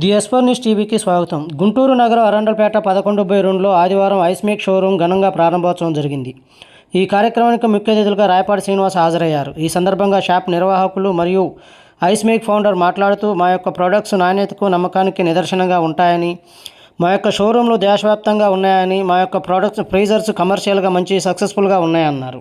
The ఎస్పర్ news టీవీకి స్వాగతం. గుంటూరు నగరం అరండల్పేట 11/2లో ఆదివారం ఐస్మేక్ షోరూం ఘనంగా ప్రారంభోత్సవం జరిగింది. ఈ కార్యక్రమానికి ముఖ్య అతిథులుగా రాయపాటి శ్రీనివాస్ హాజరయ్యారు. ఈ సందర్భంగా షాప్ నిర్వాహకులు మరియు ఐస్మేక్ ఫౌండర్ మాట్లాడుతూ, మా యొక్క ప్రొడక్ట్స్ నాణ్యతకు, నమ్మకానికి నిదర్శనంగా ఉంటాయని, మా యొక్క షోరూంలు దేశవ్యాప్తంగా ఉన్నాయని, మా యొక్క ప్రొడక్ట్స్ ఫ్రీజర్స్ కమర్షియల్గా మంచి సక్సెస్ఫుల్గా ఉన్నాయన్నారు.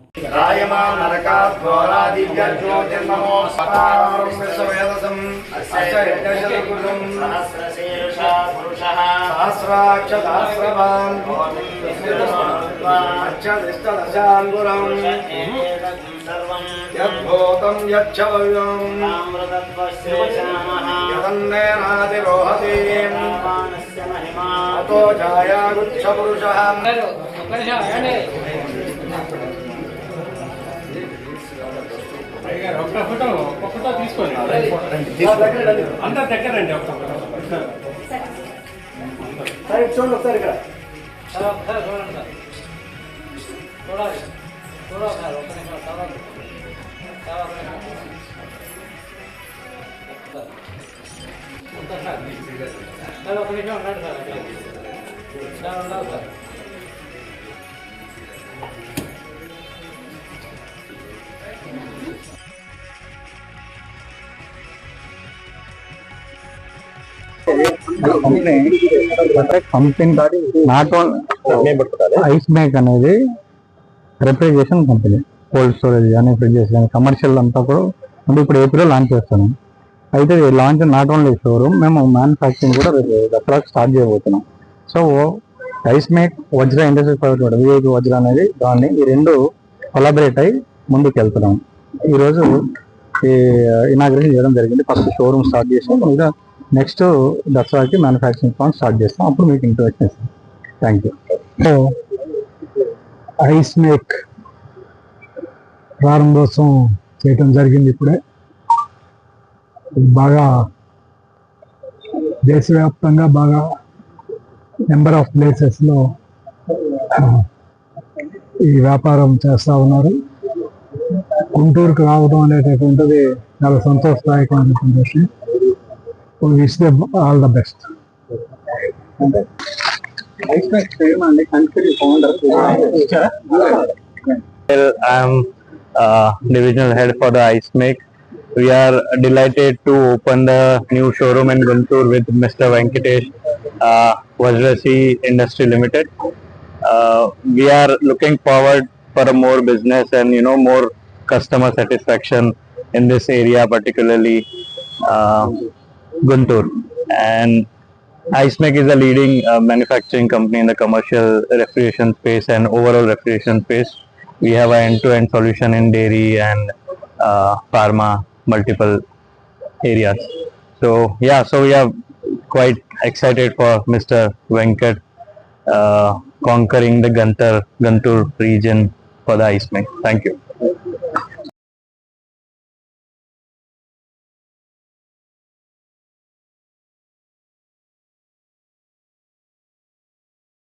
యద్భూతం యచ్చవ్యం యదన్నేనాదిరోహతి అతో ఛాయాగుచ్చ పురుషః. ఫోటో తీసుకోండి, అందరు దగ్గరండి. చూడండి ఒకసారి ఇక్కడ కంపెనీ నాట్ ఓన్లీ ఐస్మేక్ అనేది రిఫ్రిజరేషన్ కంపెనీ, కోల్డ్ స్టోరేజ్ కానీ ఫ్రిడ్జెస్ కానీ కమర్షియల్ అంతా కూడా అంటే ఇప్పుడు ఏపీలో లాంచ్ చేస్తున్నాం. అయితే లాంచ్ నాట్ ఓన్లీ షోరూమ్, మేము మ్యానుఫ్యాక్చరింగ్ కూడా దసరాకు స్టార్ట్ చేయబోతున్నాం. సో ఐస్మేక్ వజ్ర ఇండస్ట్రీ ప్రైవేట్ విఐపి వజ్ర అనేది దాన్ని ఈ రెండు కొలాబరేట్ అయ్యి ముందుకు వెళ్తున్నాం. ఈరోజు ఈ ఇనాగ్రేషన్ చేయడం జరిగింది. ఫస్ట్ షోరూమ్ స్టార్ట్ చేసాం, ఇంకా నెక్స్ట్ దసరాకి మ్యానుఫ్యాక్చరింగ్ ప్లాంట్ స్టార్ట్ చేస్తాం. అప్పుడు మీకు ఇంట్రొడక్షన్ ఇస్తాం. Thank you. సో ఐస్మేక్ ప్రారంభోత్సవం చేయటం జరిగింది ఇప్పుడే. బాగా దేశవ్యాప్తంగా బాగా నెంబర్ ఆఫ్ ప్లేసెస్లో ఈ వ్యాపారం చేస్తూ ఉన్నారు. గుంటూరుకు రావడం అనేటటువంటిది చాలా సంతోషదాయకమైనటువంటి విషయం. Wish them all the best. I'm divisional head for the IceMake. We are delighted to open the new showroom in Guntur with Mr. Venkatesh, Vajrasi Industry Limited. We are looking forward for a more business and more customer satisfaction in this area, particularly Guntur. And IceMake is a leading manufacturing company in the commercial refrigeration space and overall refrigeration space. We have an end-to-end solution in dairy and pharma, multiple areas. So we are quite excited for Mr. Venkat conquering the Guntur region for the IceMake. Thank you.